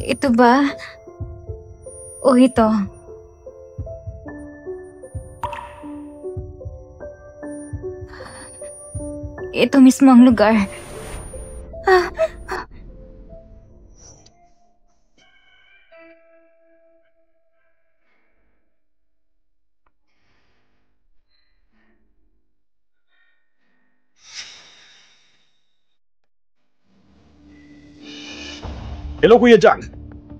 Ito ba? O ito? Ito mismo ang lugar. Hello Kuya Jang.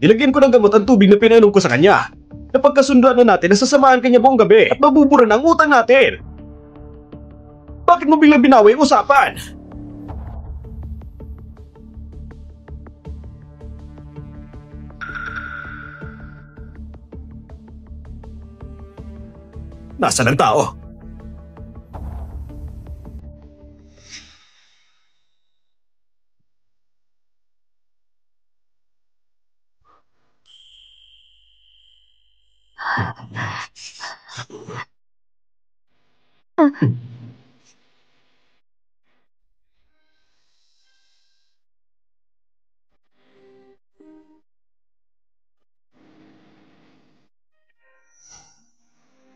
Nilagyan ko ng gamot ang tubig na pinainom ko sa kanya. Napagkasunduan na natin na sasamahan kanya buong gabi at mabubura na ang utang natin. Bakit mo biglang binawi ang usapan? Nasaan ang tao?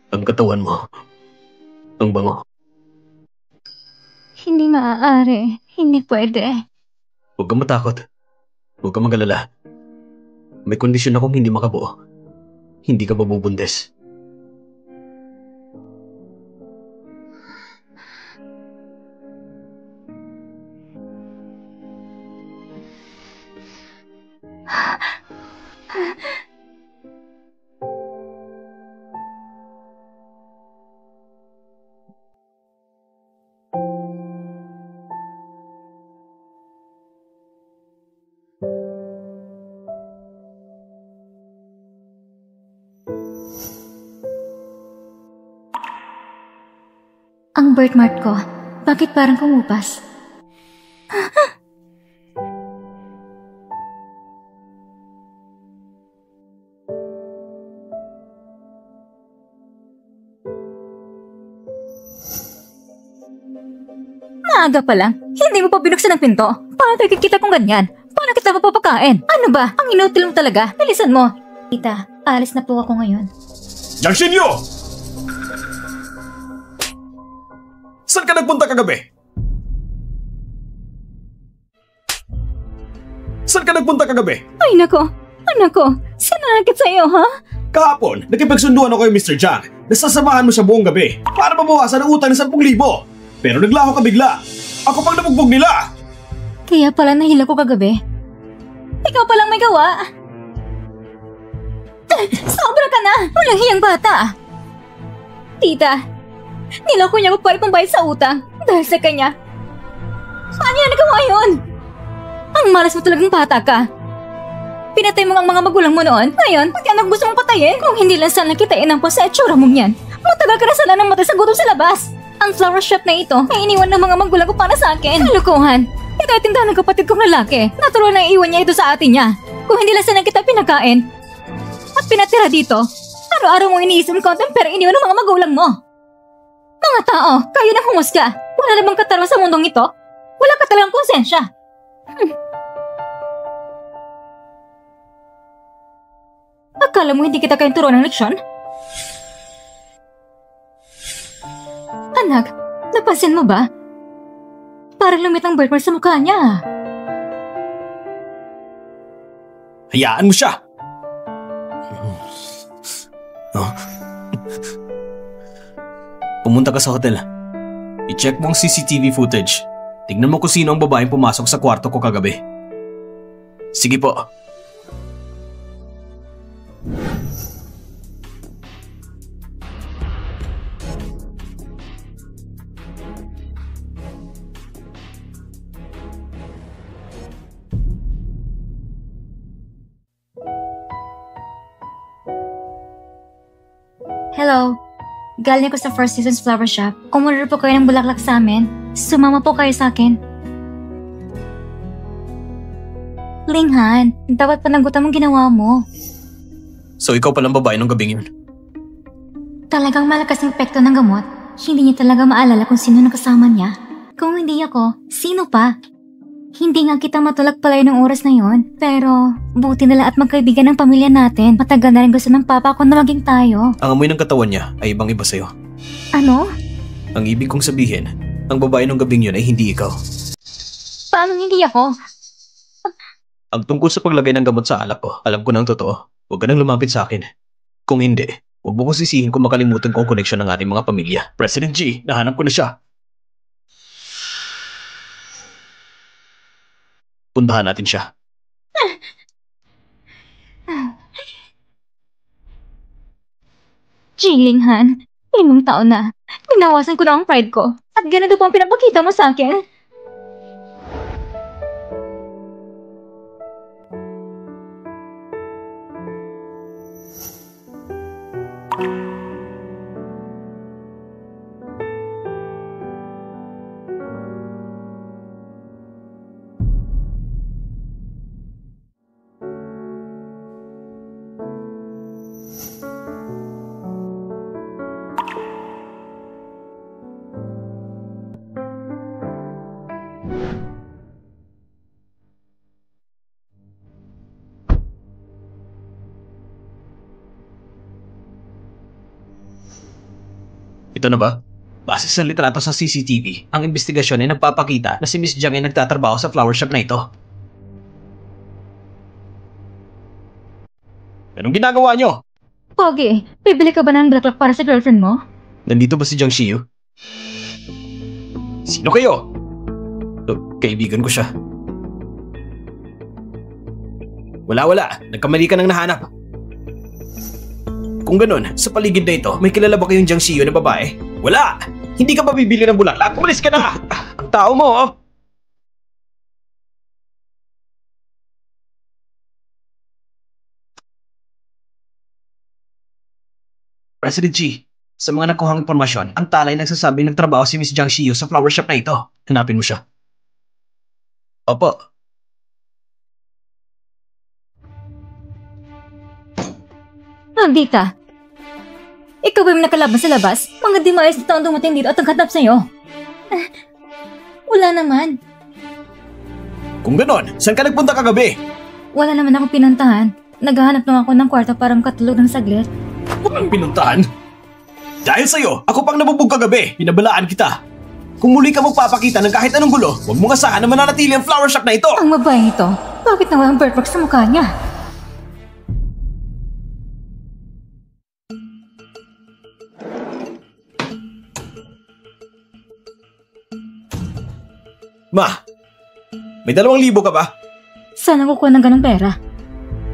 Ang katawan mo. Ang bango. Hindi maaari. Hindi pwede. Huwag kang matakot. Huwag kang mag-alala. May kondisyon akong hindi makabuo. Hindi ka mabubundes. Ang birthmark ko, bakit parang kumupas? Maaga pa lang, hindi mo pa binuksan ang pinto. Paano nakikita kong ganyan? Paano kita mapapakain? Ano ba? Ang inutil mo talaga. Bilisan mo. Tita, alis na po ako ngayon. Jang Shinyo! Saan ka nagpunta kagabi? Saan ka nagpunta kagabi? Ay nako, anak ko, sinakit sa'yo ha? Kahapon, nakipagsunduan ako kay Mr. Jang na sasamahan mo siya buong gabi para mabawasan ang utang ng 10,000. Pero naglaho ka bigla. Ako pang nabugbog nila. Kaya pala nahila ko kagabi. Ikaw palang may gawa. Sobra ka na! Walang hiyang bata! Tita, niloko niya ko para pambayad sa utang dahil sa kanya. Paano niya nagawa yun? Ang malas mo talagang bata ka. Pinatay mo ang mga magulang mo noon. Ngayon, pati anak gusto mong patayin. Kung hindi lang sana kita inampo sa etsura mong yan, matagal ka na sana ng matay sa gutom sa labas. Ang flower shop na ito ay iniwan ng mga magulang ko para sa akin. Kalukuhan! Ito ay tindahan ng kapatid kong lalaki. Natural na iiwan niya ito sa atin niya. Kung hindi lang sana kita pinakain at pinatira dito, araw-araw mong iniisip ng konting pera iniwan ng mga magulang mo. Mga tao, kayo nang humusga. Wala namang katarungan sa mundong ito. Wala ka talagang konsensya. Akala mo hindi kita kayang turuan ng leksyon? Anak, napansin mo ba? Parang lumit ang birthmark sa mukha niya. Hayaan mo siya! Pumunta ka sa hotel. I-check mo ang CCTV footage. Tignan mo kung sino ang babaeng pumasok sa kwarto ko kagabi. Sige po. Hello. Galing ako sa First Seasons Flower Shop. Umorder po kayo ng bulaklak sa amin. Sumama po kayo sa akin. Linghan, dapat panagutan mong ginawa mo. So ikaw palang babae ng gabing yun? Talagang malakas ang epekto ng gamot. Hindi niya talaga maalala kung sino nakasama niya. Kung hindi ako, sino pa? Hindi nga kita matulak pala ng oras na yon. Pero, buti na lang at magkaibigan ng pamilya natin. Matagal na rin gusto ng papa ko na maging tayo. Ang amoy ng katawan niya ay ibang iba sa'yo. Ano? Ang ibig kong sabihin, ang babae ng gabing yun ay hindi ikaw. Paano hindi ako? Ang tungkol sa paglagay ng gamot sa alak ko, alam ko ng totoo. Huwag ka nang lumapit sa akin. Kung hindi, huwag mo kong sisihin kung makalimutan ko ang koneksyon ng ating mga pamilya. President G, nahanap ko na siya. Puntahan natin siya. Jingling Han, 5 taon na. Binawasan ko na ang pride ko. At ganito pa ang pinapakita mo sa akin. Ito na ba? Base sa litrato sa CCTV, ang investigasyon ay nagpapakita na si Miss Jiang ay nagtatrabaho sa flower shop na ito. Anong ginagawa niyo? Pogi, bibili ka ba ng bulaklak para sa girlfriend mo? Nandito ba si Jiang Shiyu? Sino kayo? Kaibigan ko siya. Wala. Nagkamali ka nang nahanap. Kung ganun, sa paligid na ito, may kilala ba kayong Jiang Shiyu na babae? Wala! Hindi ka ba bibili ng bulaklak? Umalis ka na! Ang tao mo, oh! President G, sa mga nakuhang impormasyon, ang talay nagsasabing nagtrabaho si Miss Jiang Shiyu sa flower shop na ito. Hanapin mo siya. Opo. Nandita. Ikaw ba yung nakalaban sa labas? Mga di maayos na taong dumating dito at naghatap sa'yo. Wala naman. Kung ganon, saan ka nagpunta kagabi? Wala naman akong pinuntahan. Naghahanap lang ako ng kwarto para makatulog ng saglit. Walang pinuntahan? Dahil sa'yo, ako pang nabubog kagabi. Pinabalaan kita. Kung muli ka magpapakita ng kahit anong gulo, huwag mo asahan na mananatili ang flower shop na ito. Ang babaeng ito, bakit naman ang birthmark sa mukha niya? Ma, may 2,000 ka ba? Saan ako kukuha ng ganong pera?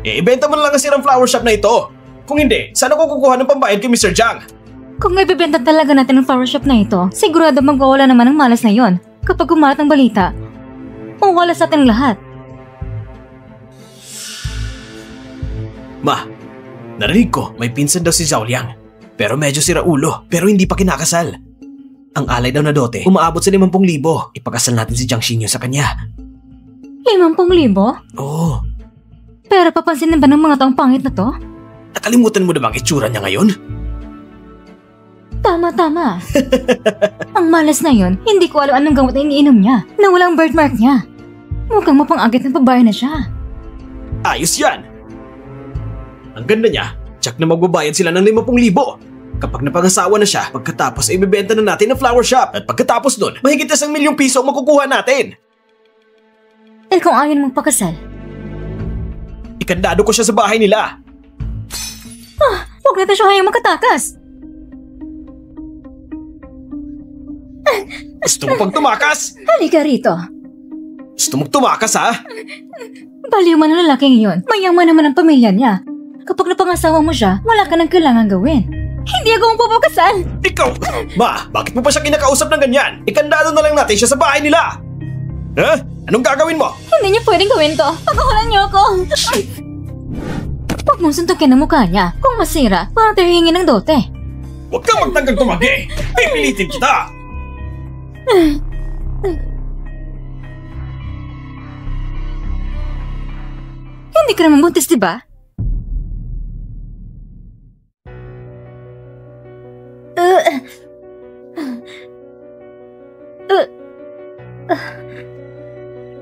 Ibenta mo na lang kasi ng flower shop na ito. Kung hindi, saan ako kukuha ng pambayad kay Mr. Jiang? Kung ibibenta talaga natin ang flower shop na ito, sigurado magwawala naman ang malas na yon. Kapag kumalat ang balita, mawala sa ating lahat. Ma, narinig ko may pinsan daw si Zhao Liang. Pero medyo sira ulo, pero hindi pa kinakasal. Ang alay daw na dote, umaabot sa 50,000. Ipakasal natin si Jiang Xinyu sa kanya. 50,000? Oo. Pero papansinin ba ng mga taong pangit na to? Nakalimutan mo na bang itsura niya ngayon? Tama. Ang malas na yon, hindi ko alam anong gamot na iniinom niya, na walang birthmark niya. Mukhang mapang-agit ng babae na siya. Ayos yan! Ang ganda niya, tsak na magbabayad sila ng 50,000. Kapag napangasawa na siya, pagkatapos ay ibebenta na natin ang flower shop. At pagkatapos nun, mahigit na 1,000,000 piso ang makukuha natin. Eh kung ayaw mong pakasal? Ikandado ko siya sa bahay nila. Huwag natin siya hayang makatakas. Gusto mo pang tumakas? Halika rito. Gusto mong tumakas, ha? Baliw man ang lalaking yun. Mayaman naman ang pamilya niya. Kapag napangasawa mo siya, wala ka nang kailangan gawin. Hindi ako magpapakasal! Ikaw! Ma, bakit mo pa siya kinakausap ng ganyan? Ikandado na lang natin siya sa bahay nila! Ha? Anong gagawin mo? Hindi niyo pwedeng gawin to. Pagkakulan niyo ako. Huwag mong suntukin ang mukha niya. Kung masira, parang tayo hingi ng dote. Huwag kang magtanggang tumagi! Pipilitin kita! Hindi ka naman buntis, diba?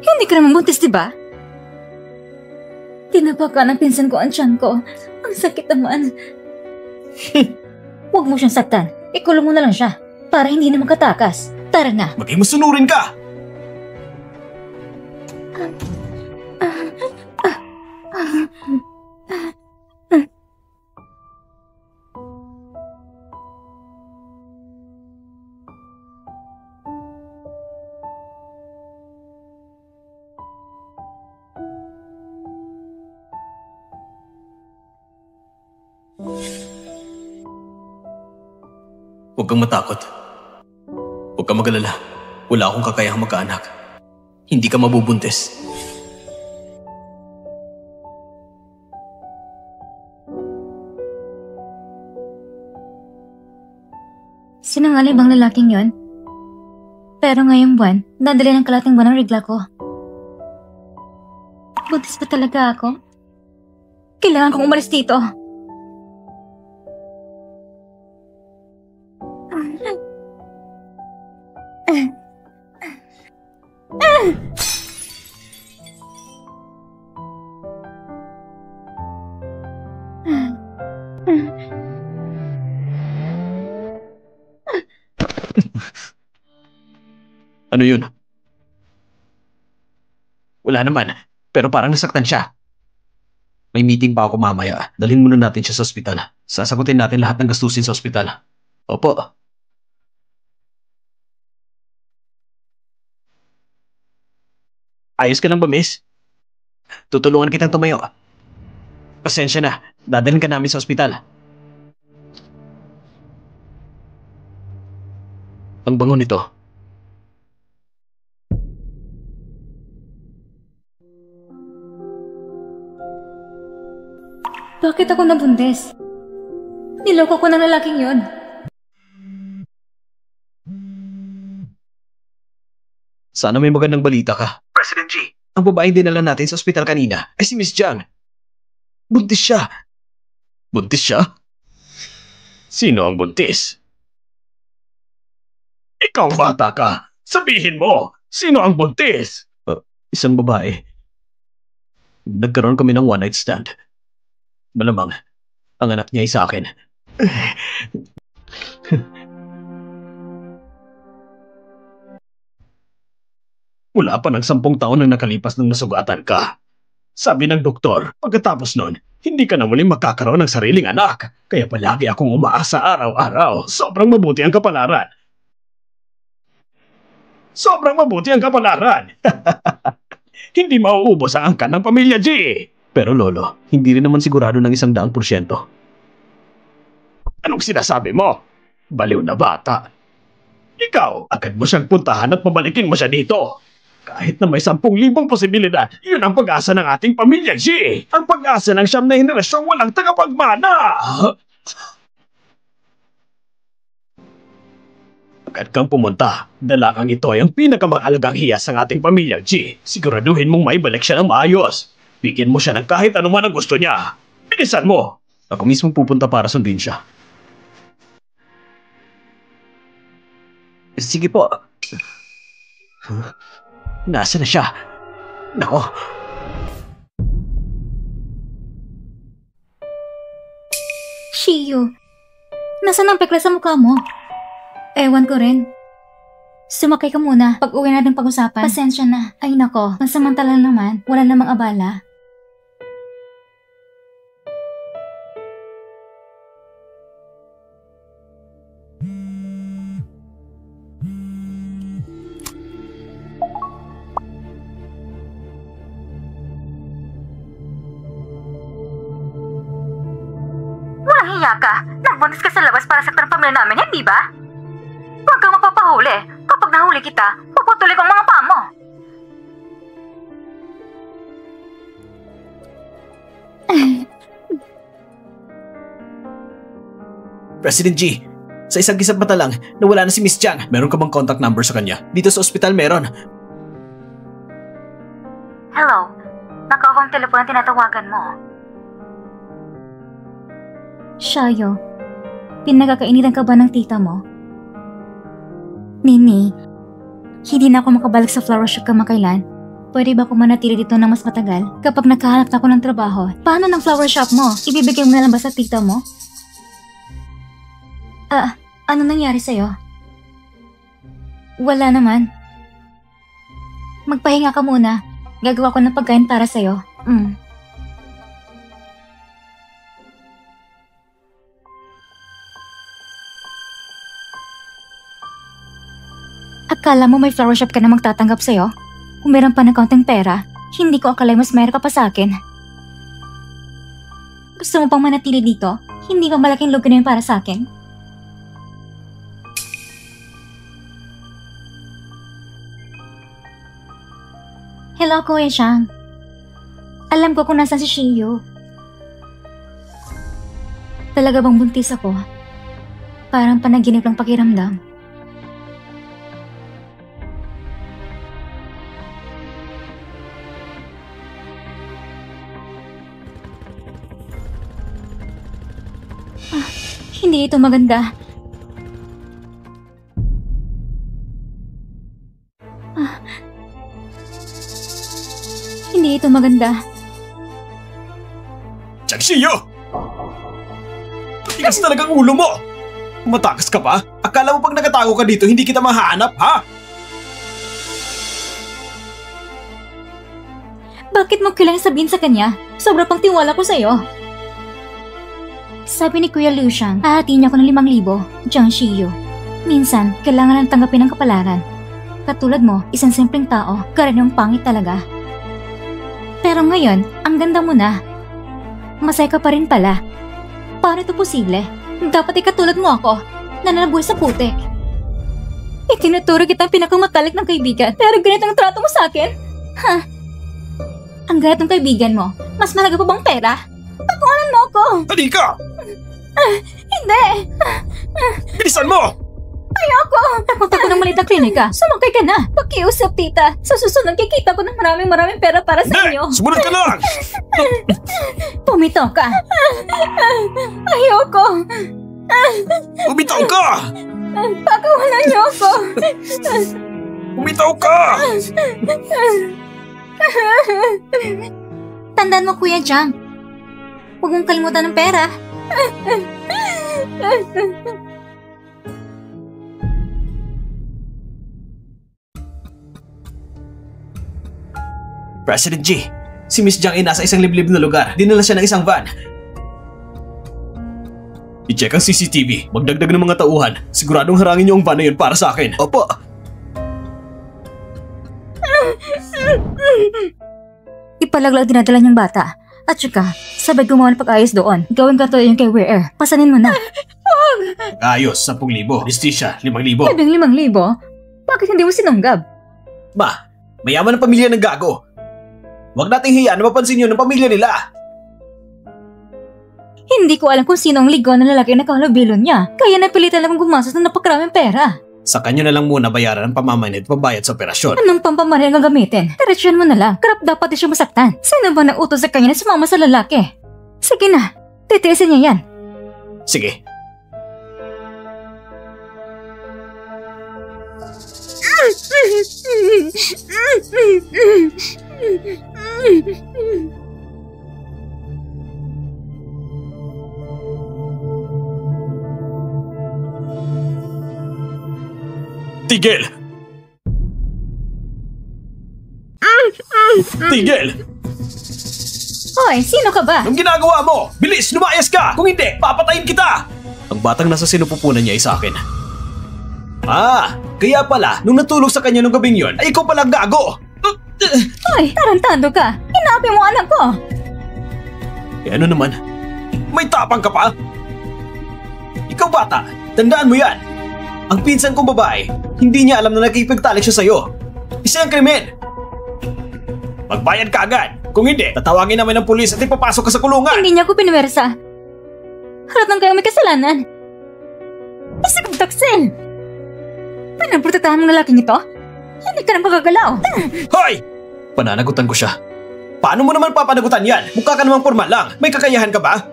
Hindi Hindi ka naman buntis, diba? Tinapakan ng pinsan ko ang tiyan ko. Ang sakit naman. Huwag mo siyang saktan. Ikulong mo na lang siya para hindi na makatakas. Tara na. Maging masunurin ka! Huwag kang matakot. Huwag kang mag-alala. Wala akong kakayahang magkaanak. Hindi ka mabubuntis. Sinangaling bang lalaking yon? Pero ngayong buwan, dadali ng kalating buwan ang regla ko. Buntis ba talaga ako? Kailangan kong umalis dito. Ano yun? Wala naman, pero parang nasaktan siya. May meeting pa ako mamaya. Dalhin muna natin siya sa ospital. Sasagutin natin lahat ng gastusin sa ospital. Opo. Ayos ka lang ba, miss? Tutulungan kitang tumayo. Pasensya na, dadalhin ka namin sa ospital. Ang bango nito. Bakit ako nabuntis? Niloko ko ng lalaking yon. Sana may magandang balita ka. President G, ang babaeng dinala natin sa ospital kanina ay si Miss Jiang. Buntis siya. Buntis siya? Sino ang buntis? Ikaw bata ka. Sabihin mo, sino ang buntis? Isang babae. Nagkaroon kami ng one-night stand. Malamang, ang anak niya ay sa akin. Wala pa ng 10 taon nang nakalipas nang nasugatan ka. Sabi ng doktor, pagkatapos nun, hindi ka na muling magkakaroon ng sariling anak. Kaya palagi akong umaasa araw-araw. Sobrang mabuti ang kapalaran. Sobrang mabuti ang kapalaran. Hindi mauubos ang angkan ng pamilya G. Pero lolo, hindi rin naman sigurado ng 100%. Anong sinasabi mo? Baliw na bata. Ikaw, agad mo siyang puntahan at pabalikin mo siya dito. Kahit na may 10,000 posibilidad, yun ang pag-asa ng ating pamilya G. Ang pag-asa ng 9 na henerasyong walang tagapagmana. Agad kang pumunta. Dalakang ito ay ang pinakamahalagang hiyas ng ating pamilya G. Siguraduhin mong maibalik siya ng maayos. Bigyan mo siya ng kahit anuman ang gusto niya. Bilisan mo. Ako mismo pupunta para sundin siya. Sige po. Nasaan na siya? Nako. Shiyu, nasaan ang pekla sa mukha mo? Ewan ko rin. Sumakay ka muna. Pag-uwi natin pag-usapan. Pasensya na. Ay nako, pansamantala naman. Wala namang abala. Walang hiya ka. Nagbuntis ka sa labas para saktan ang pamilya namin, hindi ba? Huwag kang mapapahuli. Kapag nahuli kita, puputuloy ko ang mga paa mo. President G, sa isang kisap mata lang, nawala na si Miss Jiang. Meron ka bang contact number sa kanya? Dito sa ospital meron. Hello. Naka-off ang telepono na tinatawagan mo. Shayo, pinagkakainitan ka ba ng tita mo? Nini, hindi na ako makabalik sa flower shop kamakailan. Pwede ba ako manatili dito ng mas matagal? Kapag nakahanap na ako ng trabaho, paano ng flower shop mo? Ibibigay mo na lang ba sa tita mo? Ano nangyari sa'yo? Wala naman. Magpahinga ka muna. Gagawa ko ng pagkain para sa'yo. Akala mo may flower shop ka na magtatanggap sa'yo? Kung meron pa ng kaunting pera, hindi ko akala mas mayroon ka pa sa akin. Gusto mo pang manatili dito? Hindi ba malaking lugar na yun para sa akin? Hello, Kuya Xiang. Alam ko kung nasan si Shiyu. Talaga bang buntis ako? Parang panaginip lang pakiramdam. Hindi ito maganda. Hindi ito maganda. Shiyu! Tigas talagang ulo mo! Matakas ka pa? Akala mo pag nakatago ka dito, hindi kita mahanap, ha? Bakit mo kailangan sabihin sa kanya? Sobra pang tiwala ko sa'yo. Sabi ni Kuya Liu Xiang, hahatiin niya ako ng 5,000, Jiang Shiyu. Minsan, kailangan ng tanggapin ng kapalaran. Katulad mo, isang simpleng tao, karaniwang pangit talaga. Pero ngayon, ang ganda mo na. Masaya ka pa rin pala. Paano ito posible? Dapat ikatulad mo ako, na nanabuhay sa putik. Itinuturo kitang pinakamatalik ng kaibigan, pero ganito ang trato mo sa akin? Ha? Ang gayat ng kaibigan mo, mas mahalaga pa bang pera? Pakuanan mo ako! Halika! Hindi! Bilisan mo! Ayoko! Napunta ko ng maliit na klinika. Sumakay ka na. Pakiusap, tita. Sa susunod, kikita ko ng maraming pera para sa inyo. Sumunod ka lang! Pumitaw ka. Ayoko. Bumitaw ka! Pakawalan niyo ako. Bumitaw ka! Tandaan mo, Kuya Jiang. Huwag mong kalimutan ng pera. President G, si Miss Jiang ay nasa isang liblib na lugar. Dinala siya ng isang van. I-check ang CCTV. Magdagdag ng mga tauhan. Siguradong harangin niyo ang van na yun para sa akin. Opo. Ipalaglag dinadala niyang bata. At saka, sabay gumawa ng pag-ayos doon. Gawin ka to yung kay Weir. Pasanin mo na. Ayos, 10,000. Anesthesia, 5,000. 5,000? Bakit hindi mo sinunggab? Ma, mayaman ang pamilya ng gago. Huwag nating hiyaan na mapansin yun ng pamilya nila. Hindi ko alam kung sino ang ligaw na lalaki na kahalubilo niya. Kaya napilitan lang gumastos ng napakaraming pera. Sa kanya na lang muna bayaran ang pamamanid pambayad sa operasyon. Anong pampamaril ang gagamitin? Diretsyon mo na lang. Karap dapat siya masaktan. Sino ba nautos sa kanya na sumama sa lalaki? Sige na. Titiisin niya yan. Sige. Tigil! Tigil! Hoy, sino ka ba? Anong ginagawa mo? Bilis, lumayas ka! Kung hindi, papatayin kita! Ang batang nasa sinupupunan niya ay sa akin. Kaya pala, nung natulog sa kanya nung gabing yon, ay ikaw palang gago! Hoy, tarantado ka! Inapi mo anak ko! Ano naman? May tapang ka pa? Ikaw bata, tandaan mo yan! Ang pinsan kong babae, hindi niya alam na nakikipagtalik siya sa'yo. Isa ang krimen! Magbayad ka agad! Kung hindi, tatawagin namin ng pulis at ipapasok ka sa kulungan! Hindi niya ako pinuwersa. Halatang kayo may kasalanan. Isa kang taksil! Pinaprotektahan ng lalaking ito? Hindi ka nang magagalaw. Hoy! Pananagutan ko siya. Paano mo naman papanagutan yan? Mukha ka namang formal lang. May kakayahan ka ba?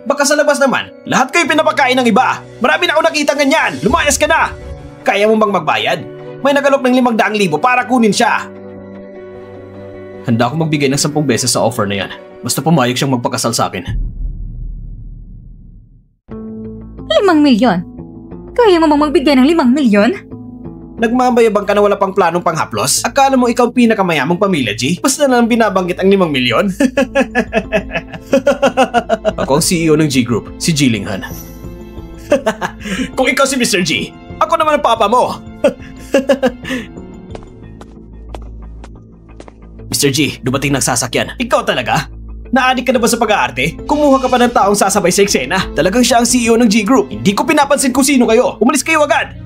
Baka sa labas naman, lahat kayo pinapakain ng iba. Marami na ako nakita ganyan. Lumayas ka na! Kaya mo bang magbayad? May nagalok ng 500,000 para kunin siya. Handa akong magbigay ng 10 beses sa offer na yan. Basta pumayag siyang magpakasal sa akin. 5,000,000? Kaya mo bang magbigay ng 5,000,000? Nagmamayabang ka na wala pang planong panghaplos? Akala mo ikaw ang pinakamayamang pamilya, G? Basta na lang binabanggit ang 5,000,000? Ako ang CEO ng G Group, si G Linghan. Kung ikaw si Mr. G, ako naman ang papa mo. Mr. G, dumating ng sasakyan. Ikaw talaga? Naadik ka na ba sa pag-aarte? Kumuha ka pa ng taong sasabay sa eksena? Talagang siya ang CEO ng G Group. Hindi ko pinapansin kung sino kayo. Umalis kayo agad!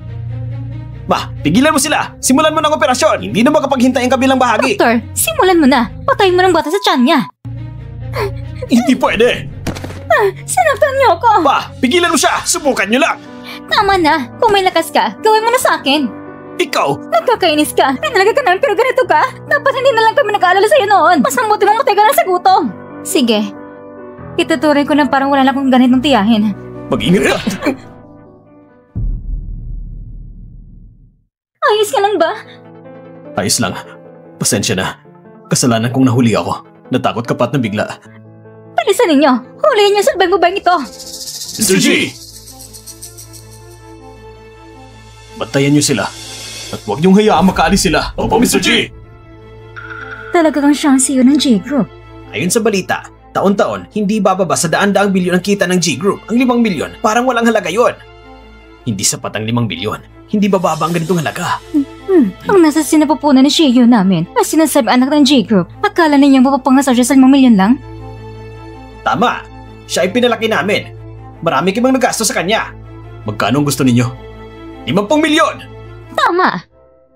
Ma, pigilan mo sila! Simulan mo ng operasyon! Hindi na makapaghintay ang kabilang bahagi! Doktor, simulan mo na. Patayin mo ng bata sa tiyan niya. Hindi pwede! Sinaktan niyo ako. Pa, pigilan mo siya! Subukan niyo lang! Tama na. Kung may lakas ka, gawin mo na sa akin. Ikaw! Nagkakainis ka. Pinalaga ka namin pero ganito ka. Dapat hindi na lang kami nag-aalala sa'yo noon. Mas mabuti mong matay ka na sa gutom. Sige. Ituturing ko na parang wala na akong ganitong tiyahin. Mag-ingat ka! Ayos ka lang ba? Ayos lang. Pasensya na. Kasalanan kong nahuli ako. Natakot ka pa't nabigla. Palisan ninyo. Huliin niyo sa babaeng ito. Mr. G! Bantayan niyo sila. At huwag niyong hayaan makaalis sila. Opo, Mr. G! Talaga kang siyang CEO ng G Group. Ayon sa balita, taon-taon hindi bababa sa daan-daang bilyon ang kita ng G Group. Ang 5,000,000, parang walang halaga yon. Hindi sapat ang 5,000,000. Hindi bababa ang ganitong halaga. Ang nasa sinapupunan ni CEO namin ay sinasabi anak ng G Group. Akala ninyong mapapangasal siya sa 5,000,000 lang? Tama! Siya ay pinalaki namin. Marami kamang nagasto sa kanya. Magkano ang gusto ninyo? 50,000,000! Tama!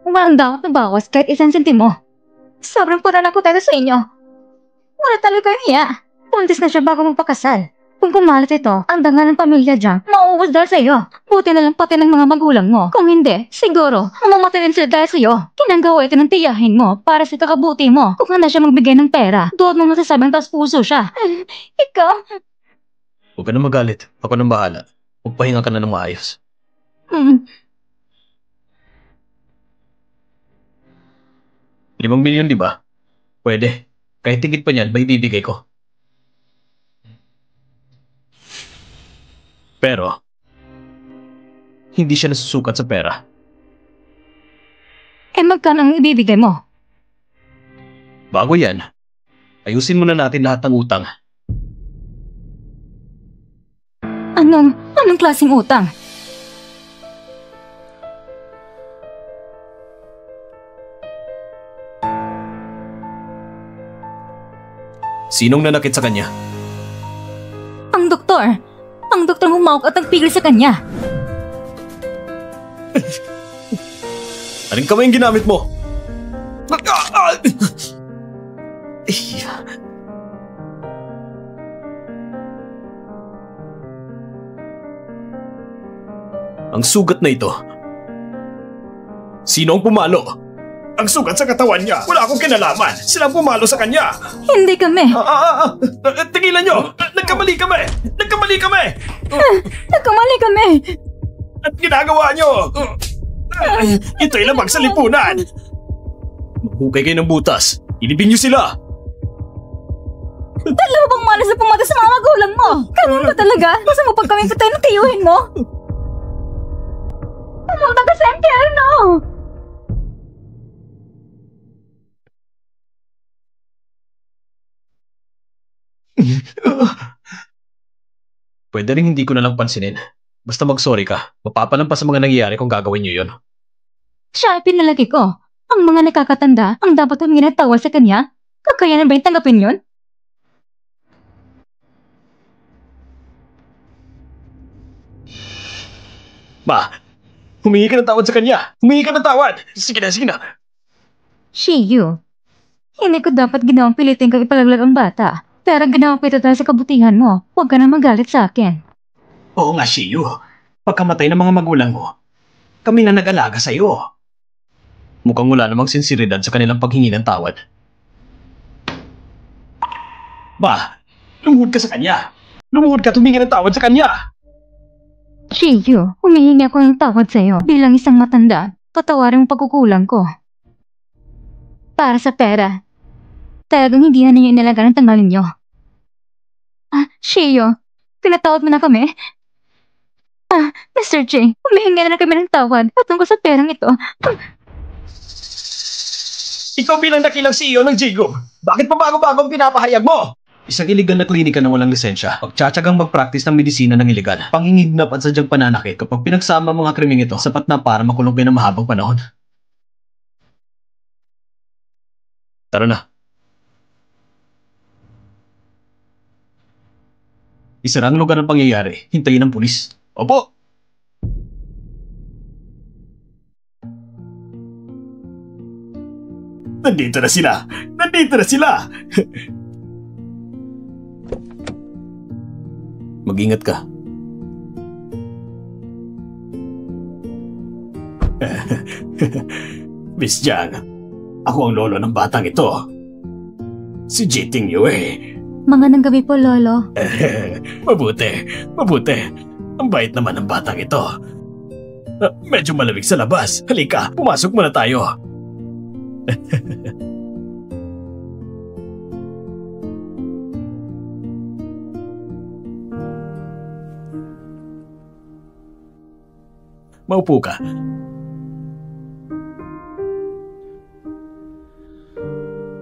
Walang dapat na bawas kahit 1 sentimo. Sobrang purala ko tayo sa inyo. Wala talaga kayong hiya. Puntis na siya bago magpakasal. Kung pumalit ito, ang dangal ng pamilya dyan, mauubos dahil sa'yo. Buti na lang pati ng mga magulang mo. Kung hindi, siguro, mamamatay din sila dahil sa'yo. Kinanggawa ito ng tiyahin mo para sa kakabuti mo. Kung handa siya magbigay ng pera, doon mo masasabing taas puso siya. Ikaw? Huwag ka na magalit. Ako nang bahala. Magpahinga ka na ng maayos. 5,000,000, di ba? Pwede. Kahit tigit pa niyan, ba ibibigay ko? Pero, hindi siya nasusukat sa pera. Magkano ang ibibigay mo? Bago yan, ayusin muna natin lahat ng utang. Anong klaseng utang? Sinong nanakit sa kanya? Ang doktor. Ang doktor humawak at nagpigil sa kanya. Anong kamay ang ginamit mo? Ang sugat na ito. Sino ang pumalo? Ang sugat sa katawan niya. Wala akong kinalaman. Sila ang pumalo sa kanya. Hindi kami. Tigilan nyo! Nagkamali kami! Nagkamali kami! Nagkamali kami. At ginagawa nyo! Ito'y lamang sa lipunan! Maghukay kayo ng butas. Ilibing nyo sila! Dalawa bang malas na pumatay sa mga magulang mo? Ganun ka talaga? Gusto mo pag kami patay ng tiyuhin mo? Pumunta ka sa impyerno! Pwede rin hindi ko na lang pansinin. Basta mag-sorry ka. Mapapalampas sa mga nangyayari kung gagawin nyo yun. Siya ay pinalaki ko. Ang mga nakakatanda ang dapat humingi ng tawad sa kanya. Kakayanan ba yung tanggapin yun? Ma, humingi ka ng tawad sa kanya. Humingi ka ng tawad. Sige na, sige na. Shiyu, hindi ko dapat ginawang pilitin kang ipalaglag ang bata. Pero ginawa ko ito dahil sa kabutihan mo. Huwag ka na magalit sa akin. Oo nga, Shiyu. Pagkamatay ng mga magulang mo, kami na nag-alaga sa'yo. Mukhang wala namang sinseridad sa kanilang paghingi ng tawad. Ma, lumuhod ka sa kanya. Lumuhod ka at humingi ng tawad sa kanya. Shiyu, humihingi ako ng tawad sa'yo bilang isang matanda. Patawarin mo pagkukulang ko. Para sa pera. talagang hindi na ninyo inalaga ng tangal ninyo. Shio, pinatawad mo na kami? Mr. J, humihingi na kami ng tawad patungkol sa perang ito. Ikaw bilang dakilang CEO ng J-Group, bakit pa bago-bago ang pinapahayag mo? Isang iligal na klinika na walang lisensya, pagtsatsagang mag-practice ng medisina ng iligal, pangingignap at sadyang pananakit kapag pinagsama ang mga krimeng ito, sapat na para makulong kayo ng mahabang panahon. Tara na. Isara ang lugar ng pangyayari, hintayin ang pulis. Opo! Nandito na sila! Nandito na sila! Mag-ingat ka. Miss Jiang, ako ang lolo ng batang ito. Si Jiting Yue. Magandang gabi po, Lolo. Mabuti. Ang bait naman ng batang ito. Medyo malamig sa labas. Halika, pumasok muna tayo. Maupo ka.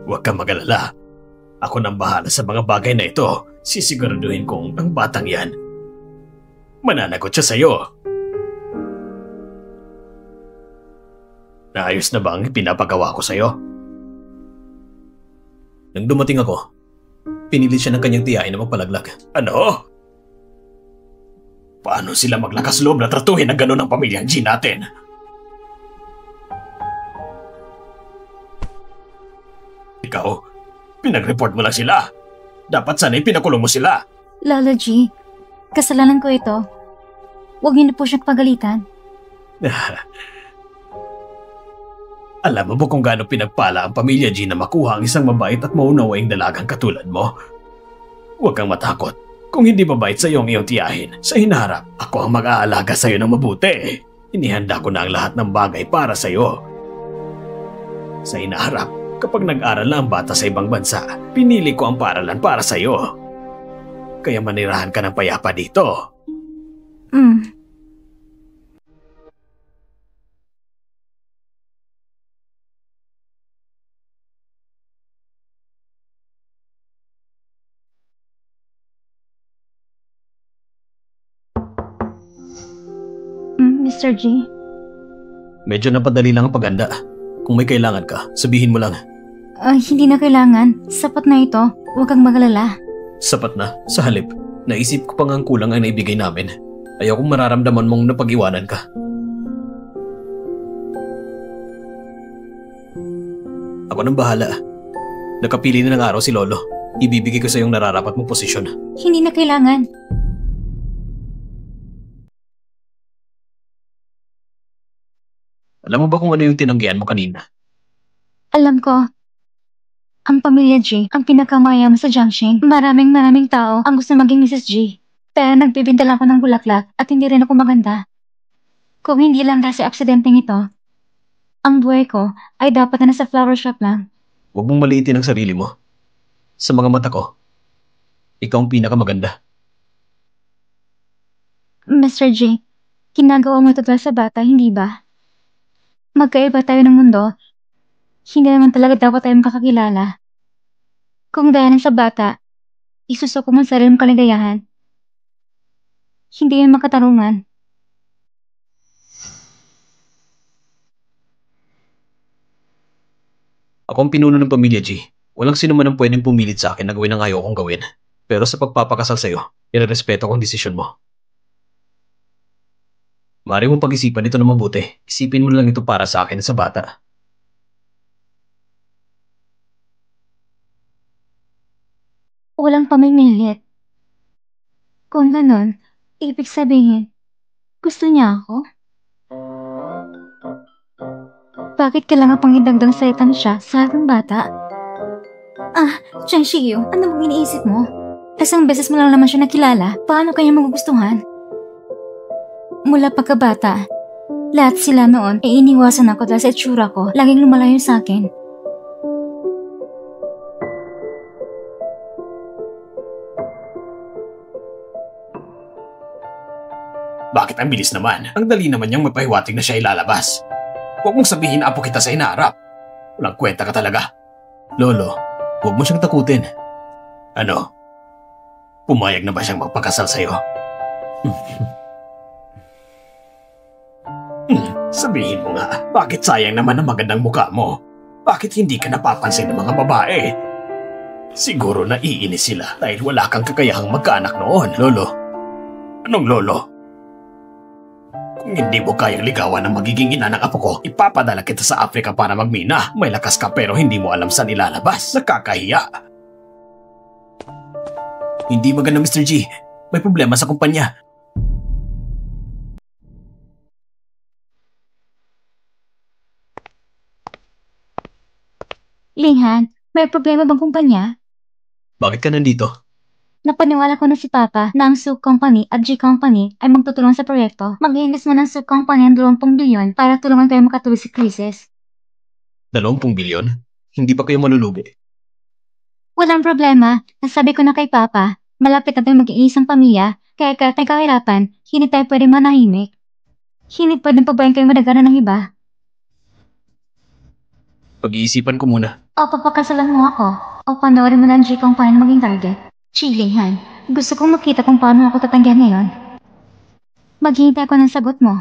Huwag kang mag-alala. Ako nang bahala sa mga bagay na ito. Sisiguraduhin kong ang batang yan mananagot siya sa'yo. Naayos na ba ang pinapagawa ko sa'yo? Nang dumating ako, pinilit siya ng kanyang tiyain na magpalaglag. Ano? Paano sila maglakas loob na tratuhin ng gano'n ang pamilyang G natin? Ikaw, pinag-report mo lang sila. Dapat sana'y pinakulong mo sila. Lolo G, kasalanan ko ito. Huwag niyo na po siyang pagalitan. Alam mo ba kung gaano pinagpala ang pamilya G na makuha ang isang mabait at maunawaing dalagang katulad mo? Huwag kang matakot. Kung hindi mabait sa iyo ang iyong tiyahin, sa hinaharap, ako ang mag-aalaga sa iyo ng mabuti. Inihanda ko na ang lahat ng bagay para sa iyo. Sa hinaharap, kapag nag-aral na ang bata sa ibang bansa, pinili ko ang paralan para sa iyo. Kaya manirahan ka ng payapa dito. Mr. G? Medyo napadali lang ang paghanda. Kung may kailangan ka, sabihin mo lang. Hindi na kailangan. Sapat na ito. Huwag kang magalala. Sapat na. Sa halip, naisip ko pang ang kulang ang naibigay namin. Ayaw kong mararamdaman mong napag-iwanan ka. Ako nang bahala. Nakapili na ng araw si Lolo. Ibibigay ko sa iyong nararapat mong posisyon. Hindi na kailangan. Alam mo ba kung ano yung tinanggihan mo kanina? Alam ko. Ang pamilya G ang pinakamayaman sa Jiangxing. Maraming tao ang gusto maging Mrs. G. Pero nagbibinta lang ako ng bulaklak at hindi rin ako maganda. Kung hindi lang dahil sa aksidenteng ito, ang buhay ko ay dapat na nasa flower shop lang. Huwag mong maliitin ang sarili mo. Sa mga mata ko, ikaw ang pinakamaganda. Mr. G, ginagawa mo ito dahil sa bata, hindi ba? Magkaiba tayo ng mundo. Hindi naman talaga dapat tayo makakakilala. Kung dahil sa bata, isuso ko man sarili mong kaligayahan. Hindi yan makatarungan. Ako ang pinuno ng pamilya G. Walang sino man ang pwedeng pumilit sa akin na gawin ang ayaw kong gawin. Pero sa pagpapakasal sa'yo, irerespeto ko ang desisyon mo. Maaari mong pag-isipan ito na mabuti. Isipin mo lang ito para sa akin at sa bata. Walang pamimilit. Kung ganon, ibig sabihin, gusto niya ako? Bakit kailangan pang idagdag salitan siya sa ating bata? Chen Shiyu, ano bang iniisip mo? Isang beses mo lang naman siya nakilala, paano kanya magugustuhan? Mula pagkabata, lahat sila noon ay iniwasan ako dahil sa itsura ko, laging lumalayo sa akin. Bakit ang bilis naman? Ang dali naman niyang mapahiwatig na siya ilalabas. Huwag mong sabihin apo kita sa hinaharap. Walang kwenta ka talaga. Lolo, huwag mo siyang takutin. Ano? Pumayag na ba siyang magpakasal sa'yo? Sabihin mo nga, bakit sayang naman ang magandang mukha mo? Bakit hindi ka napapansin ng mga babae? Siguro naiinis sila dahil wala kang kakayahang magkaanak noon, Lolo. Anong lolo? Kung hindi mo kayang ligawan ang magiging ina ng apo ko, ipapadala kita sa Africa para magmina. May lakas ka pero hindi mo alam saan ilalabas. Nakakahiya. Hindi maganda, Mr. G. May problema sa kumpanya. Linghan, may problema bang kumpanya? Bakit ka nandito? Napaniwala ko na si Papa na ang Soup Company at G Company ay magtutulong sa proyekto. Mag-iinis mo ng Soup Company ng 20 bilyon para tulungan kayo makatuloy sa krisis. 20 bilyon? Hindi pa kayo malulugi. Walang problema. Nasabi ko na kay Papa, malapit na tayo mag-iisang pamilya, kaya kahit may kahirapan, hindi tayo pwede manahimik. Hindi pwedeng pabayan kayo madagaran ng iba. Pag-iisipan ko muna. O papakasalan mo ako, o panoorin mo ng G Company na maging target. Chilinghan, gusto kong makita kung paano ako tatanggihan ngayon. Maghihintay ako ng sagot mo.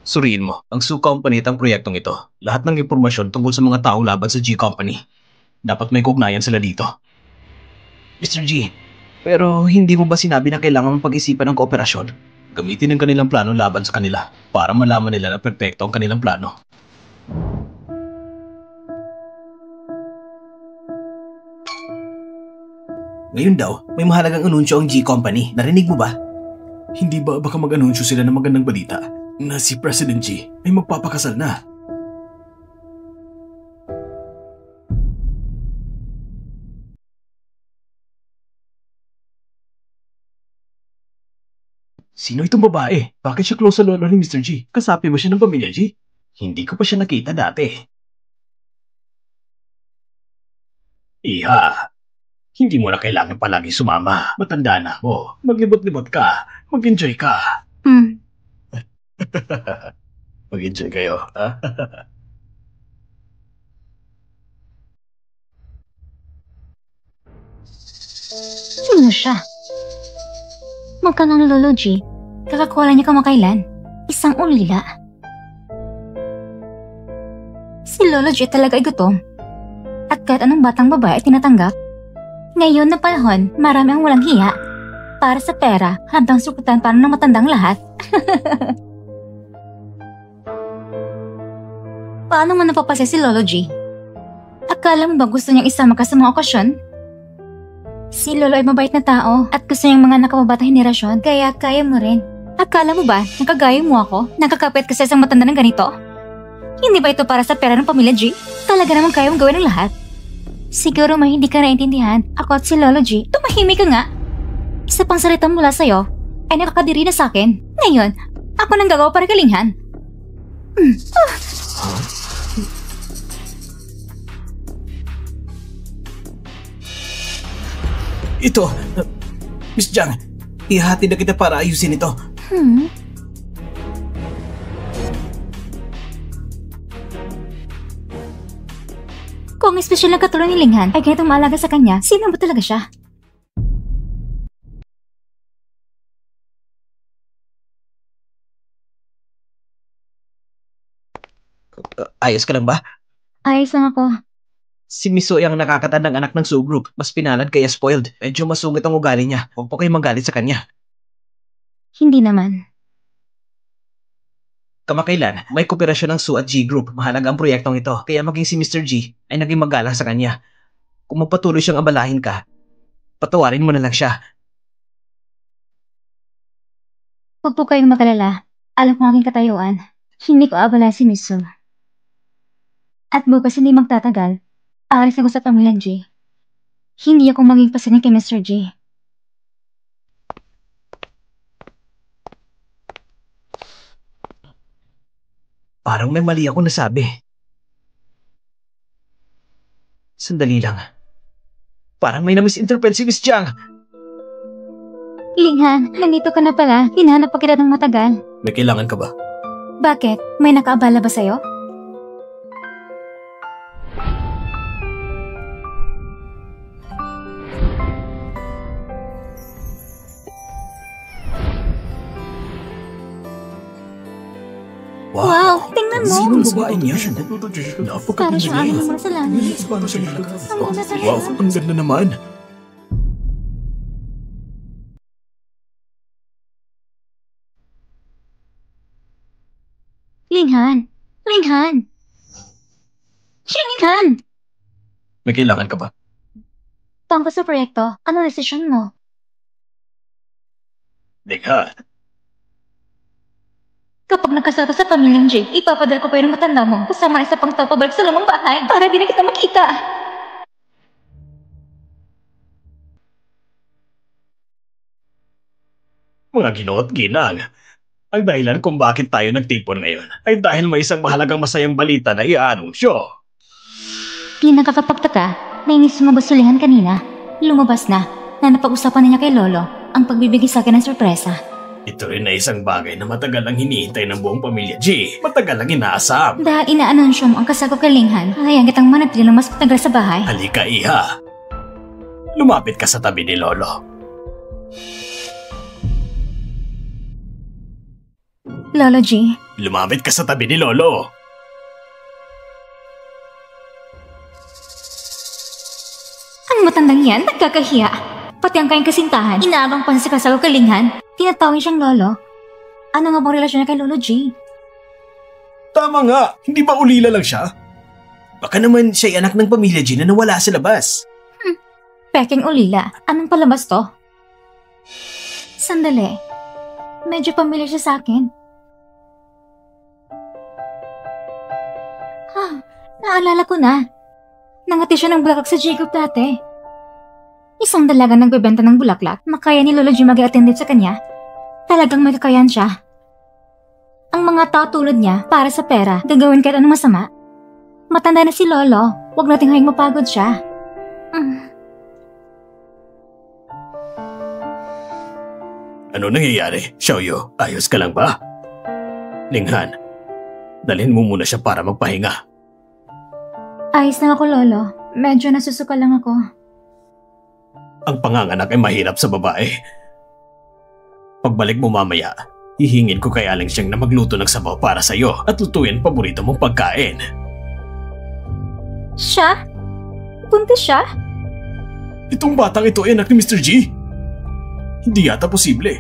Suriin mo, ang Sioux Company at ang proyektong ito. Lahat ng impormasyon tungkol sa mga taong laban sa G Company. Dapat may kugnayan sila dito. Mr. G, pero hindi mo ba sinabi na kailangan mong pag-isipan ng kooperasyon? Gamitin ang kanilang plano laban sa kanila para malaman nila na perpekto ang kanilang plano. Ngayon daw, may mahalagang anunsyo ang G Company. Narinig mo ba? Hindi ba baka mag-anunsyo sila ng magandang balita na si President G ay magpapakasal na? Sino itong babae? Bakit siya close sa lolo ni Mr. G? Kasapi ba siya ng pamilya G? Hindi ko pa siya nakita dati. Iha, hindi mo na kailangan palagi sumama. Matanda na ako. Maglibot-libot ka. Mag-enjoy ka. Mag-enjoy kayo, ha? Sino siya? Mukhang ang Lolo G. Kakakuha niya kamakailan. Isang ulila. Si Lolo G talaga ay gutom. At kahit anong batang babae ay tinatanggap. Ngayon na panahon, marami ang walang hiya. Para sa pera, handang sukutan para ng matandang lahat. Paano mo napapasya si Lolo G? Akala mo ba gusto niyang isama ka sa mga okasyon? Si Lolo ay mabait na tao at gusto niyang mga nakababatang henerasyon, kaya kaya mo rin. Akala mo ba, nakagaya mo ako, nakakapit ka sa isang matanda ng ganito? Hindi ba ito para sa pera ng pamilya G? Talaga namang kaya mong gawin ng lahat. Siguro may hindi ka naintindihan, ako at si Lolo G, tumahimik ka nga. Isa pang salita mula sa'yo ay nakakadiri na sa'kin. Ngayon, ako nang gagawa para Linghan. Ito, Miss Jiang, ihatid na kita para ayusin ito. Kung espesyal na katulong ni Linghan ay ganitong maalaga sa kanya, sino ba talaga siya? Ayos ka lang ba? Ayos lang ako. Si Miso ay ang nakakatandang anak ng Sioux Group. Mas pinalad kaya spoiled. Medyo masungit ang ugali niya. Huwag po kayo magalit sa kanya. Hindi naman. Kamakailan, may kooperasyon ng Sioux at G Group. Mahalaga ang proyektong ito. Kaya maging si Mr. G ay naging magalang sa kanya. Kung magpatuloy siyang abalahin ka, patawarin mo na lang siya. Huwag po kayong magalala. Alam ko aking katayuan. Hindi ko abala si Miso. At bukas hindi magtatagal, aalis ako sa pamilya G. Hindi ako maging pasanin kay Mr. G. Parang may mali ako nasabi. Sandali lang. Parang may na-misinterpret si Miss Jiang. Linghan, nandito ka na pala. Hinahanap pa kita ng matagal. May kailangan ka ba? Bakit? May nakaabala ba sa'yo? Wow, tingnan mo. Sinong babaeng yan? Para siyang Napakaganda. animal sa langit. Paano siya nagkakaroon? Ang ganda talaga. Wow, ang ganda naman. Linghan! Linghan! Linghan! May kailangan ka ba? Tungkol sa proyekto, ano desisyon mo? Linghan, Kapag nagkasama sa pamilyang Jake, ipapadala ko pa yung matanda mo kasama ang isa pang tao pabalik sa lumang bahay para di na kita makita. mga Ginoo at ginang. Ang dahilan kung bakit tayo nagtipon ngayon ay dahil may isang mahalagang masayang balita na i-anunsyo. Di nakakapagtaka, nainis mo ba sulihan kanina? Lumabas na napag-usapan niya kay Lolo ang pagbibigay sa akin ng sorpresa. Ito rin na isang bagay na matagal ang hinihintay ng buong pamilya G. Matagal ang inaasam. Dahil inaanunsyo mo ang kasal ko kay Linghan, hayaan kitang manatili ng mas matagal sa bahay. Halika, Iha. Lumapit ka sa tabi ni Lolo. Lolo G, Lumapit ka sa tabi ni Lolo. ang matandang yan, nagkakahiya. Pati ang kayang kasintahan, inaabang pa sa kasal ko kay Linghan. Tinatawin siyang Lolo. Ano nga bang relasyon niya kay Lolo G? Tama nga, hindi ba ulila lang siya? Baka naman siya'y anak ng pamilya G na nawala sa labas. Peking ulila. Anong palabas to? Sandali. Medyo pamilyar siya sa akin. Naalala ko na. Nangati siya ng bulaklak sa Jacob dati. Isang dalagang nagbebenta ng bulaklak na kaya ni Lolo G mag-attendant sa kanya. Talagang may kakayahan siya. Ang mga tao tulad niya, para sa pera, gagawin kahit anong masama. Matanda na si Lolo. Huwag nating hayang mapagod siya. Ano nangyayari? Xiaoyu, ayos ka lang ba? Linghan, dalhin mo muna siya para magpahinga. Ayos na ako, Lolo. Medyo nasusuka lang ako. Ang panganganak ay mahirap sa babae. Pagbalik mo mamaya, hihingin ko kay Aling siyang na magluto ng sabaw para sa'yo at lutuin paborito mong pagkain. Siya? Buntis siya? Itong batang ito ay anak ni Mr. G? Hindi yata posible.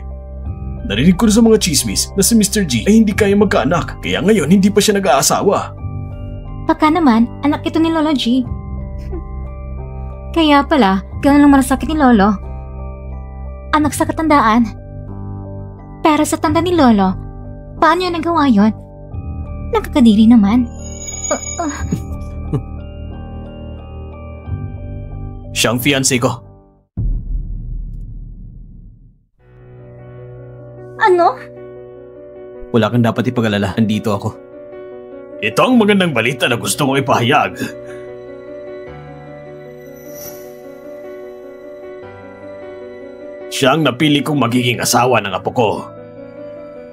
Narinig ko na sa mga chismis na si Mr. G ay hindi kaya magkaanak, kaya ngayon hindi pa siya nag-aasawa. Baka naman, anak ito ni Lolo G. Kaya pala, ganun lang malasakit ni Lolo. Anak sa katandaan. Pero sa tanda ni Lolo, paano niya nagawa yun? Nakakadiri naman. Siya ang fiancé ko. Ano? Wala kang dapat ipag-alala, andito ako. Ito ang magandang balita na gusto kong ipahayag. Siya ang napili kong magiging asawa ng apo ko.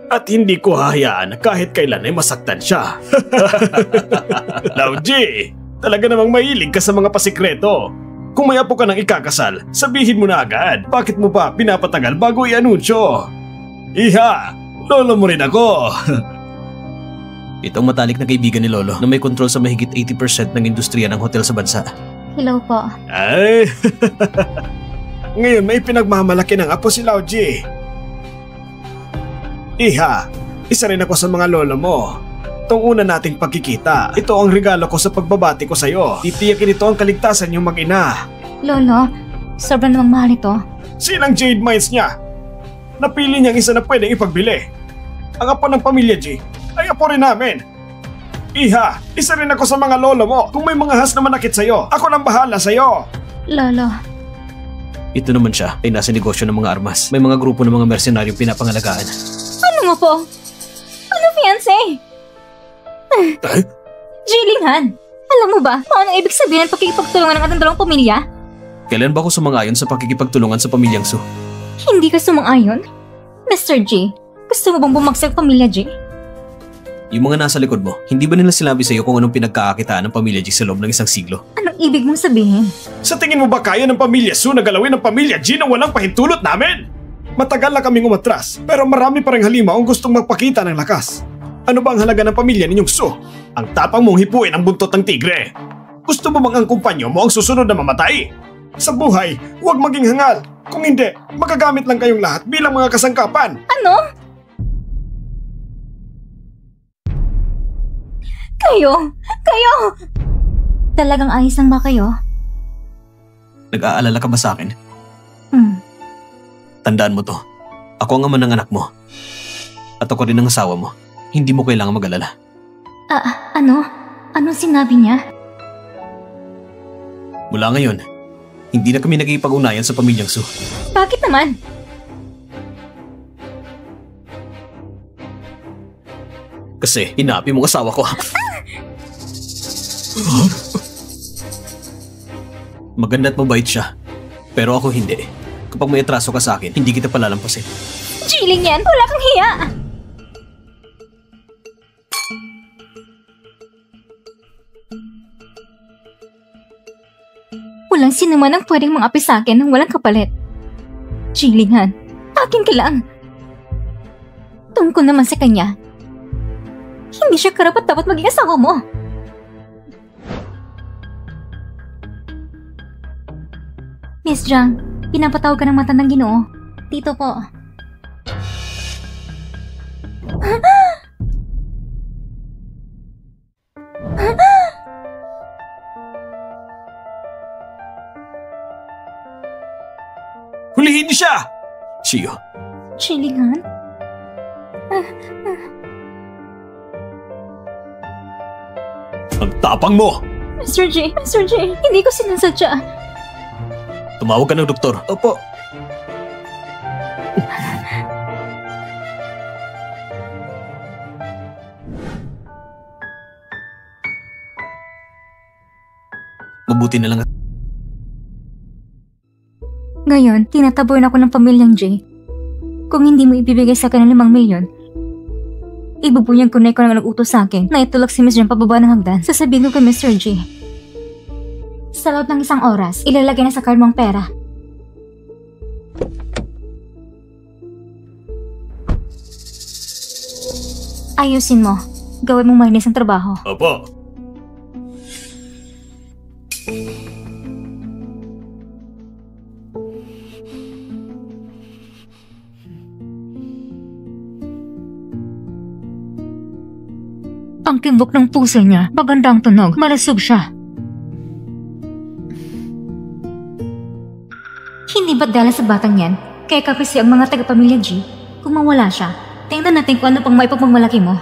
At hindi ko hahayaan na kahit kailan ay masaktan siya. Lauji, talaga namang mahilig ka sa mga pasikreto. Kung may apo ka nang ikakasal, sabihin mo na agad. Bakit mo pa pinapatagal bago i-anunsyo? Iha, lolo mo rin ako. Ito ang matalik na kaibigan ni Lolo na may kontrol sa mahigit 80% ng industriya ng hotel sa bansa. Hello po. Ay, ngayon may pinagmamalaki ng apo si Lauji. Iha, isa rin ako sa mga lolo mo. Itong una nating pagkikita, ito ang regalo ko sa pagbabati ko sa'yo. Titiyakin ito ang kaligtasan niyong mag-ina. Lolo, sobrang namang mahal ito. Sinang jade mines niya? Napili niyang isa na pwedeng ipagbili. Ang apo ng pamilya G ay apo rin namin. Iha, isa rin ako sa mga lolo mo. Kung may mga has na manakit sa'yo, ako nang bahala sa'yo. Lolo, Ito naman siya ay nasa negosyo ng mga armas. May mga grupo ng mga mersenaryong pinapangalagaan. ano nga po? Ano fiancé? Jilinghan, alam mo ba kung anong ibig sabihin ng pagkikipagtulungan ng ating dalawang pamilya? Kailan ba ako sumang-ayon sa pakikipagtulungan sa pamilyang Su? Hindi ka sumang-ayon? Mr. J, gusto mo bang bumagsak pamilya J? Yung mga nasa likod mo, hindi ba nila sinabi sa'yo kung anong pinagkakakitaan ng pamilya G sa loob ng isang siglo? Anong ibig mong sabihin? Sa tingin mo ba kaya ng pamilya Su na galawin ng pamilya G na walang pahintulot namin? Matagal na kaming umatras, pero marami pa rin halimaw ang gustong magpakita ng lakas. Ano ba ang halaga ng pamilya ninyong Su? Ang tapang mong hipuin ang buntot ng tigre. Gusto mo bang ang kumpanyo mo ang susunod na mamatay? Sa buhay, huwag maging hangal. Kung hindi, magagamit lang kayong lahat bilang mga kasangkapan. Ano? Kayo! Talagang ayos lang ba kayo? Nag-aalala ka ba sa akin? Tandaan mo to. Ako ang ama ng anak mo. At ako rin ang asawa mo. Hindi mo kailangan mag-alala. Ano? Anong sinabi niya? Mula ngayon, hindi na kami nakikipag-unayan sa pamilyang Su. Bakit naman? Kasi hinapi mong asawa ko. Maganda at mabait siya. Pero ako hindi. Kapag may atraso ka sa akin, hindi kita palalampasin. Jiling yan! Wala kang hiya! Walang sinuman ang pwedeng mangapi sa akin nang walang kapalit. Jilingan, akin ka lang. Tungkol naman sa kanya, hindi siya karapat-dapat maging asawa mo. Miss Jiang, pinapatawag ka ng matandang Ginoo. Dito po. Hulihin niyo siya! Shio. Jilingan? Ang tapang mo! Mr. J, hindi ko sinasadya. Tumawag ka ng doktor. Opo. Mabuti na lang. Ngayon, tinataboy ako ng pamilyang J. Kung hindi mo ibibigay sa akin ng 5 milyon, ibubunyag ko na ikaw na nag-utos sa akin na itulak si Miss Jen pababa ng hagdan. Sasabihin ko kay Mr. J. Sa loob ng 1 oras, ilalagay na sa card mong pera. Ayusin mo. Gawin mong mahinis ang trabaho. Opo. Ang timbok ng puso niya, magandang tunog, malusog siya. Hindi ba't dahil sa batang yan, kaya kapisi ang mga taga-pamilya G? Kung mawala siya, tingnan natin kung ano pang maipagmagmalaki mo.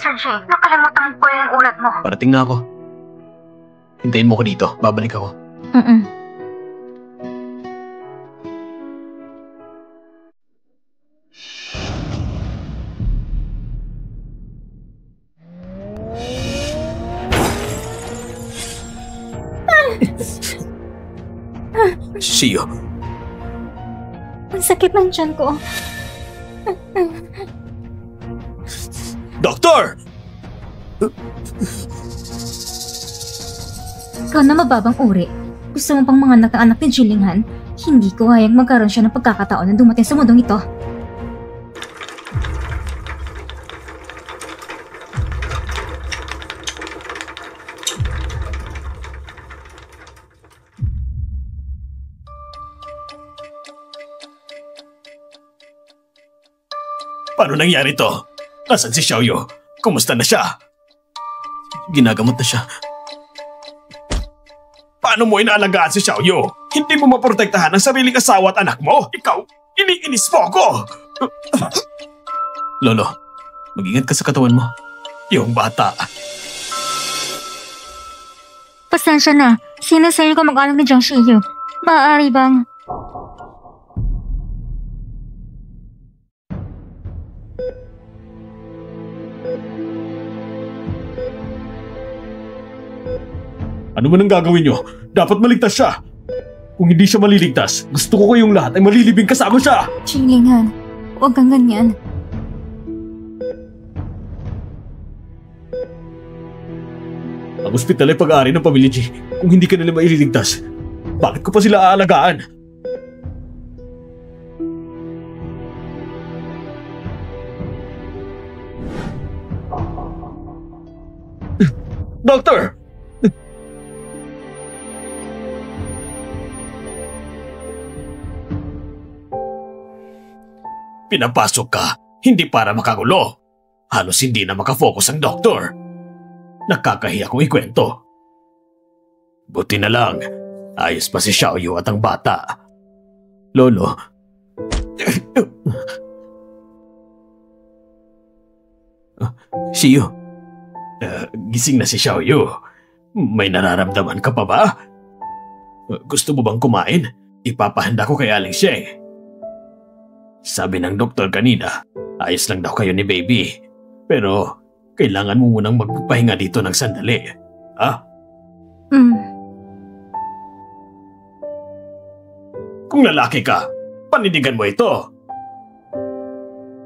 Mr. J, nakalimutan ko yung ulat mo. Parating na ako. Hintayin mo ko dito. Babalik ako. Shio. Ang sakit ng tiyan ko. Doktor! Ikaw na mababang uri. Gusto mo pang manganak ng anak ni Jilinghan? Hindi ko hayang magkaroon siya ng pagkakataon na dumating sa mundong ito. Paano nangyari to? Nasaan si Xiaoyu? Kumusta na siya? Ginagamot na siya. Paano mo inaalagaan si Xiaoyu? Hindi mo maprotektahan ang sariling asawa at anak mo? Ikaw, iniinis mo ako! Lolo, mag-ingat ka sa katawan mo. Yung bata. Pasensya na. Sinasayo ko mag-anak ni Jiang Shiyu. Maaari bang... Ano man ang gagawin nyo? Dapat maligtas siya. Kung hindi siya maliligtas, gusto ko kayong lahat ay malilibing kasama siya. Chinglingan, huwag kang ganyan. Ang ospital ay pag-aari ng pamilya G. Kung hindi ka nila maililigtas, bakit ko pa sila aalagaan? Doctor! Pinapasok ka, hindi para makagulo. Halos hindi na makafocus ang doktor. Nakakahiya kong ikwento. Buti na lang, ayos pa si Xiaoyu at ang bata. Lolo. Xiu, gising na si Xiaoyu. May nararamdaman ka pa ba? Gusto mo bang kumain? Ipapahanda ko kay Aling Sheng. Sabi ng doktor kanina, ayos lang daw kayo ni baby. Pero kailangan mo munang magpahinga dito ng sandali. Ha? Kung lalaki ka, panindigan mo ito.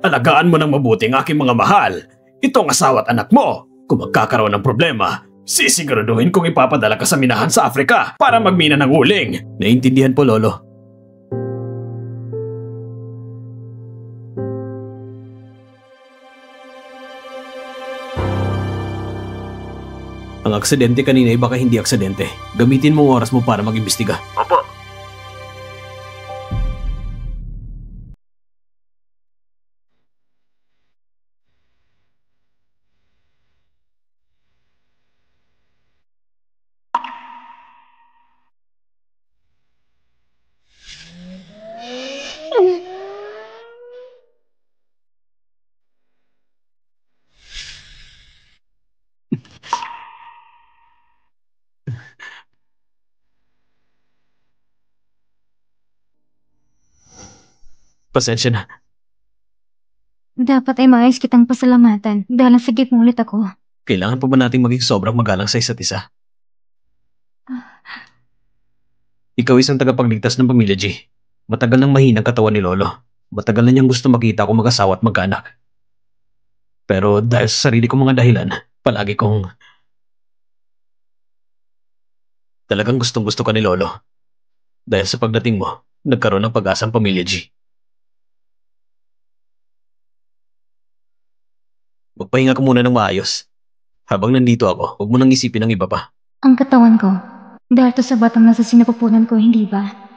Alagaan mo ng mabuti ang aking mga mahal. Itong asawa at anak mo. Kung magkakaroon ng problema, sisiguraduhin kong ipapadala ka sa minahan sa Afrika para magmina ng uling. Naintindihan po, Lolo. Ang aksidente kanina ay baka hindi aksidente. Gamitin mo ang oras mo para mag-imbestiga. Opo. Pasensya na. Dapat ay maayos kitang pasalamatan dahil nasagip mo ulit ako. Kailangan pa ba nating maging sobrang magalang sa isa't isa? Ikaw isang tagapagligtas ng pamilya, G. Matagal nang mahinang katawan ni Lolo. Matagal na niyang gusto makita ako mag-asawa at mag-anak. Pero dahil sa sarili kong mga dahilan, palagi kong... Talagang gustong-gusto ka ni Lolo. Dahil sa pagdating mo, nagkaroon ng pag-asang pamilya, G. Magpahinga ka muna ng maayos. Habang nandito ako, huwag mo nang isipin ang iba pa. Ang katawan ko, dahil to sa batang nasa sinapupunan ko, hindi ba?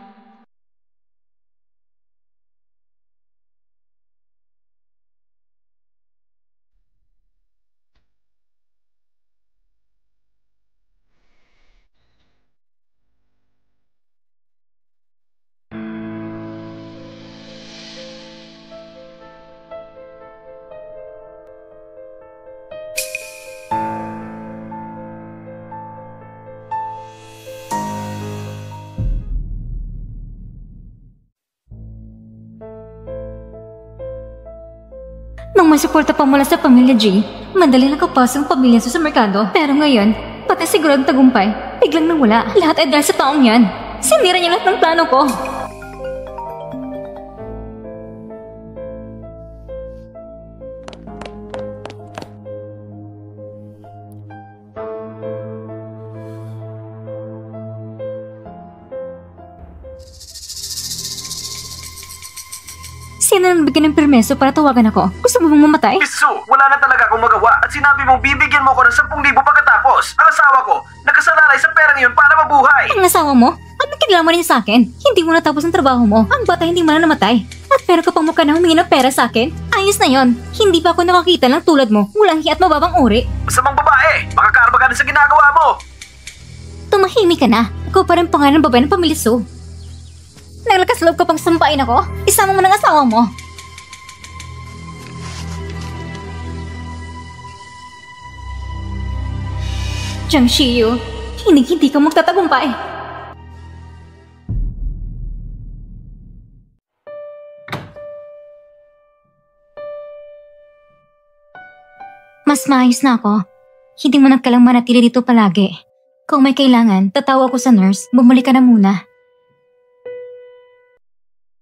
Nung may suporta pa mula sa pamilya G, madali nakapasok ang pamilya sa merkado. Pero ngayon, pati siguradong tagumpay, biglang nawala. Lahat ay dahil sa taong yan. Sinira niya lahat ng plano ko. Sino nang bigyan ng permeso para tawagan ako? Gusto mo bang mamatay? Miss Su, wala na talaga akong magawa at sinabi mong bibigyan mo ako ng 10,000 pagkatapos. Ang asawa ko, nakasalalay sa pera ngayon para mabuhay. Ang asawa mo? Ano kinalaman niya sa akin? Hindi mo natapos ang trabaho mo. Ang bata hindi mo na namatay. At pero kapag mo ka na humingi ng pera sa akin, ayos na yon. Hindi pa ako nakakita ng tulad mo. Walang hiya at mababang uri. Masamang babae, makakarma ka na sa ginagawa mo. Tumahimik ka na. Ikaw pa rin pangalan ng babae ng pamilya Su. Naglakas loob ka pang sampain ako? Isama mo ng asawa mo. Jiang Shiyu, hindi ka magtatagumpay. Mas maayos na ako. Hindi mo nagkalang manatili dito palagi. Kung may kailangan, tatawa ko sa nurse, bumalik ka na muna.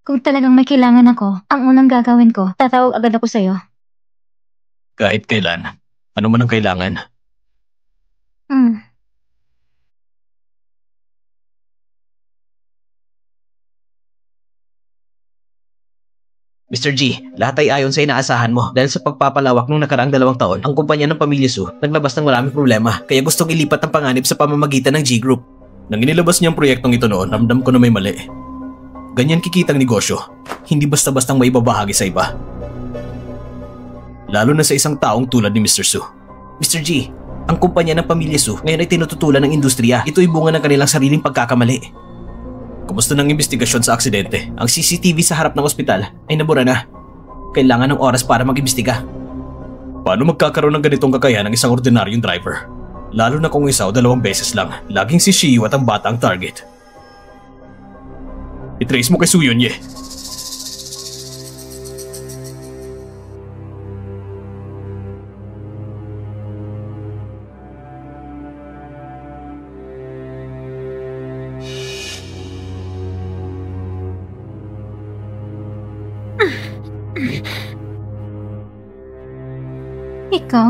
Kung talagang may kailangan ako, ang unang gagawin ko, tatawag agad ako sa'yo. Kahit kailan. Ano man ang kailangan. Mr. G, lahat ay ayon sa inaasahan mo. Dahil sa pagpapalawak nung nakaraang 2 taon, ang kumpanya ng Pamilya Su naglabas ng maraming problema. Kaya gustong ilipat ang panganib sa pamamagitan ng G Group. Nang inilabas niya ang proyektong ito noon, ramdam ko na may mali. Ganyan kikitang negosyo. Hindi basta-bastang maibabahagi sa iba. Lalo na sa isang taong tulad ni Mr. Su. Mr. G, ang kumpanya ng Pamilya Su ngayon ay tinututulan ng industriya. Ito'y bunga ng kanilang sariling pagkakamali. Kumusta ng investigasyon sa aksidente? Ang CCTV sa harap ng ospital ay nabura na. Kailangan ng oras para mag-imbestiga. Paano magkakaroon ng ganitong kakayahan ng isang ordinaryong driver? Lalo na kung isa o 2 beses lang. Laging si Shiyu at ang bata ang target. I-trace mo kay Su Yunye. Ikaw,